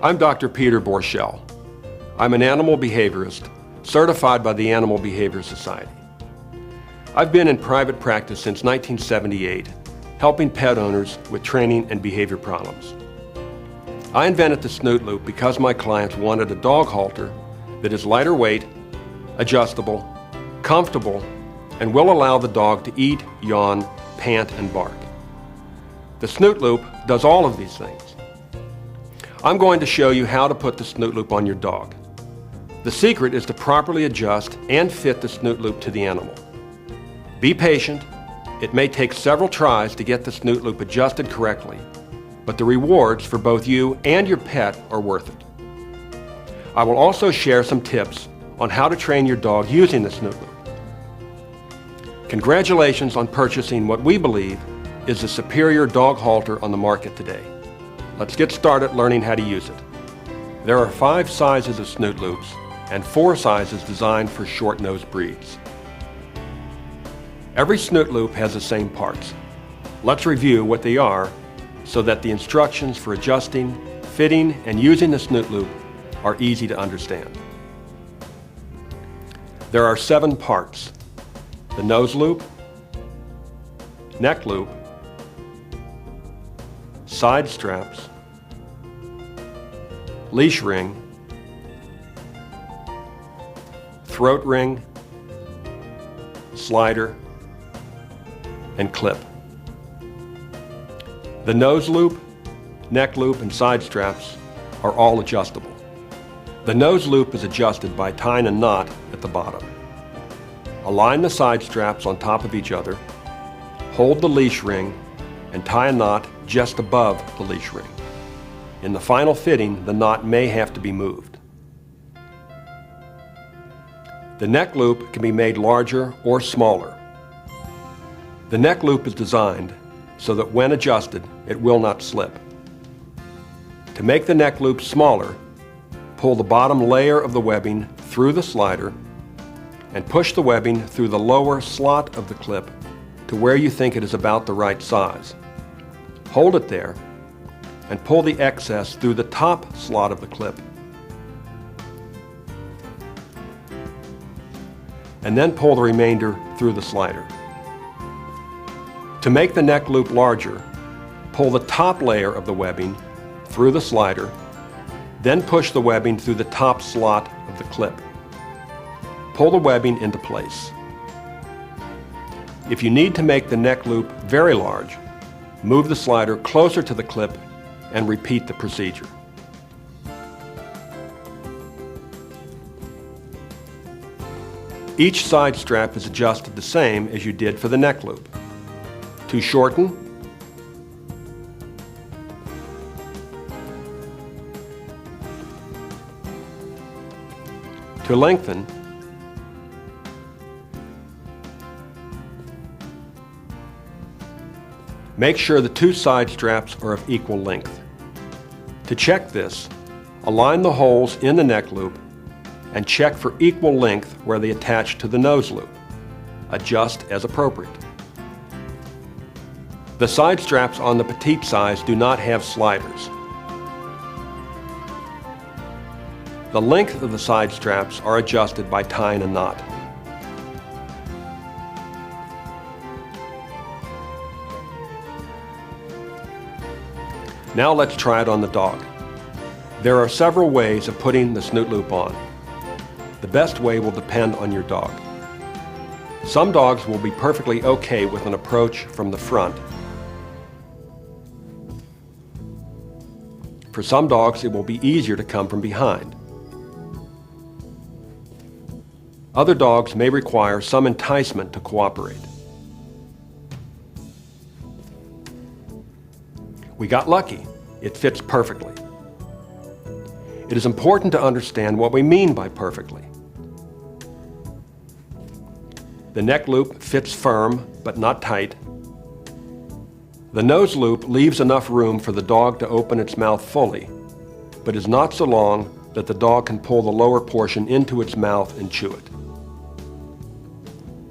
I'm Dr. Peter Borschel. I'm an animal behaviorist, certified by the Animal Behavior Society. I've been in private practice since 1978, helping pet owners with training and behavior problems. I invented the Snoot Loop because my clients wanted a dog halter that is lighter weight, adjustable, comfortable, and will allow the dog to eat, yawn, pant, and bark. The Snoot Loop does all of these things. I'm going to show you how to put the Snoot Loop on your dog. The secret is to properly adjust and fit the Snoot Loop to the animal. Be patient. It may take several tries to get the Snoot Loop adjusted correctly, but the rewards for both you and your pet are worth it. I will also share some tips on how to train your dog using the Snoot Loop. Congratulations on purchasing what we believe is the superior dog halter on the market today. Let's get started learning how to use it. There are 5 sizes of Snoot Loops and 4 sizes designed for short-nosed breeds. Every Snoot Loop has the same parts. Let's review what they are so that the instructions for adjusting, fitting, and using the Snoot Loop are easy to understand. There are 7 parts: the nose loop, neck loop, side straps, leash ring, throat ring, slider, and clip. The nose loop, neck loop, and side straps are all adjustable. The nose loop is adjusted by tying a knot at the bottom. Align the side straps on top of each other, hold the leash ring, and tie a knot just above the leash ring. In the final fitting, the knot may have to be moved. The neck loop can be made larger or smaller. The neck loop is designed so that when adjusted, it will not slip. To make the neck loop smaller, pull the bottom layer of the webbing through the slider and push the webbing through the lower slot of the clip to where you think it is about the right size. Hold it there and pull the excess through the top slot of the clip. And then pull the remainder through the slider. To make the neck loop larger, pull the top layer of the webbing through the slider, then push the webbing through the top slot of the clip. Pull the webbing into place. If you need to make the neck loop very large, move the slider closer to the clip and repeat the procedure. Each side strap is adjusted the same as you did for the neck loop. To shorten, to lengthen, make sure the 2 side straps are of equal length. To check this, align the holes in the neck loop and check for equal length where they attach to the nose loop. Adjust as appropriate. The side straps on the petite size do not have sliders. The length of the side straps are adjusted by tying a knot. Now let's try it on the dog. There are several ways of putting the Snoot Loop on. The best way will depend on your dog. Some dogs will be perfectly okay with an approach from the front. For some dogs, it will be easier to come from behind. Other dogs may require some enticement to cooperate. We got lucky. It fits perfectly. It is important to understand what we mean by perfectly. The neck loop fits firm but not tight. The nose loop leaves enough room for the dog to open its mouth fully, but is not so long that the dog can pull the lower portion into its mouth and chew it.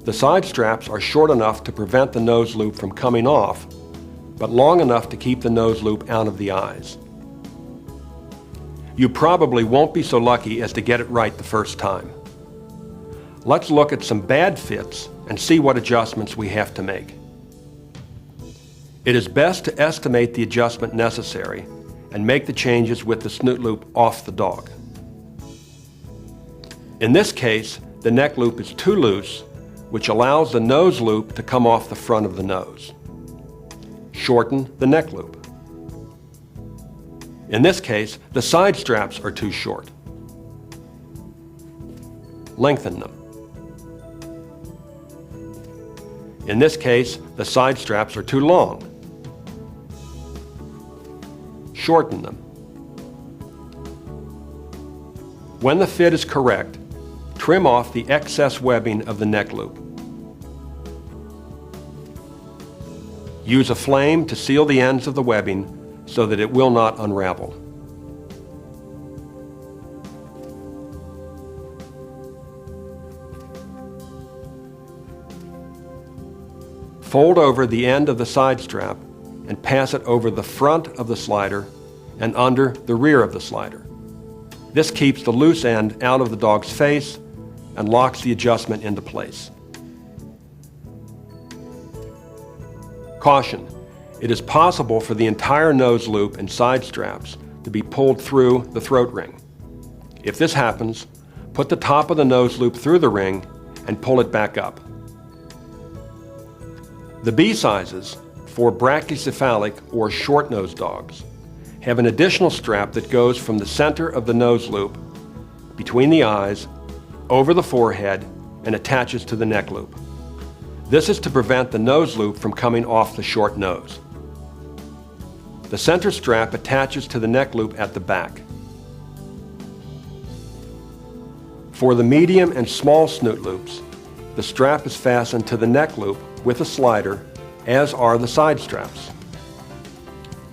The side straps are short enough to prevent the nose loop from coming off, but long enough to keep the nose loop out of the eyes. You probably won't be so lucky as to get it right the first time. Let's look at some bad fits and see what adjustments we have to make. It is best to estimate the adjustment necessary and make the changes with the snoot loop off the dog. In this case, the neck loop is too loose, which allows the nose loop to come off the front of the nose. Shorten the neck loop. In this case, the side straps are too short. Lengthen them. In this case, the side straps are too long. Shorten them. When the fit is correct, trim off the excess webbing of the neck loop. Use a flame to seal the ends of the webbing so that it will not unravel. Fold over the end of the side strap and pass it over the front of the slider and under the rear of the slider. This keeps the loose end out of the dog's face and locks the adjustment into place. Caution: it is possible for the entire nose loop and side straps to be pulled through the throat ring. If this happens, put the top of the nose loop through the ring and pull it back up. The B sizes, for brachycephalic or short-nosed dogs, have an additional strap that goes from the center of the nose loop, between the eyes, over the forehead, and attaches to the neck loop. This is to prevent the nose loop from coming off the short nose. The center strap attaches to the neck loop at the back. For the medium and small snoot loops, the strap is fastened to the neck loop with a slider, as are the side straps.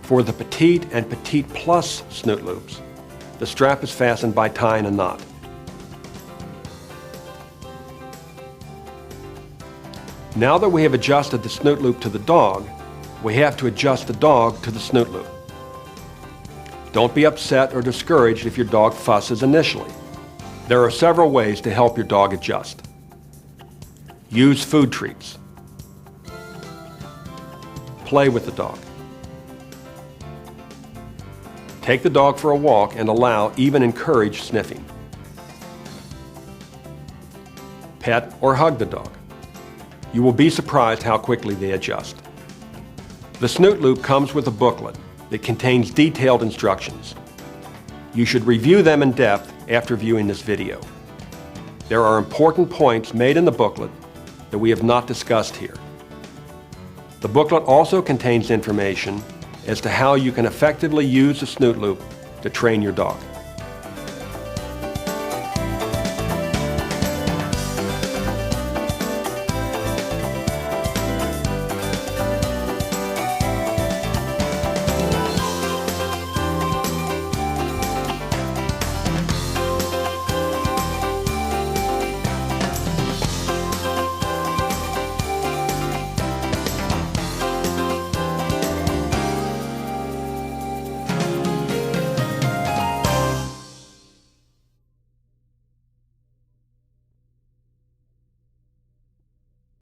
For the petite and petite plus snoot loops, the strap is fastened by tying a knot. Now that we have adjusted the snoot loop to the dog, we have to adjust the dog to the snoot loop. Don't be upset or discouraged if your dog fusses initially. There are several ways to help your dog adjust. Use food treats. Play with the dog. Take the dog for a walk and allow, even encourage, sniffing. Pet or hug the dog. You will be surprised how quickly they adjust. The snoot loop comes with a booklet that contains detailed instructions. You should review them in depth after viewing this video. There are important points made in the booklet that we have not discussed here. The booklet also contains information as to how you can effectively use the snoot loop to train your dog.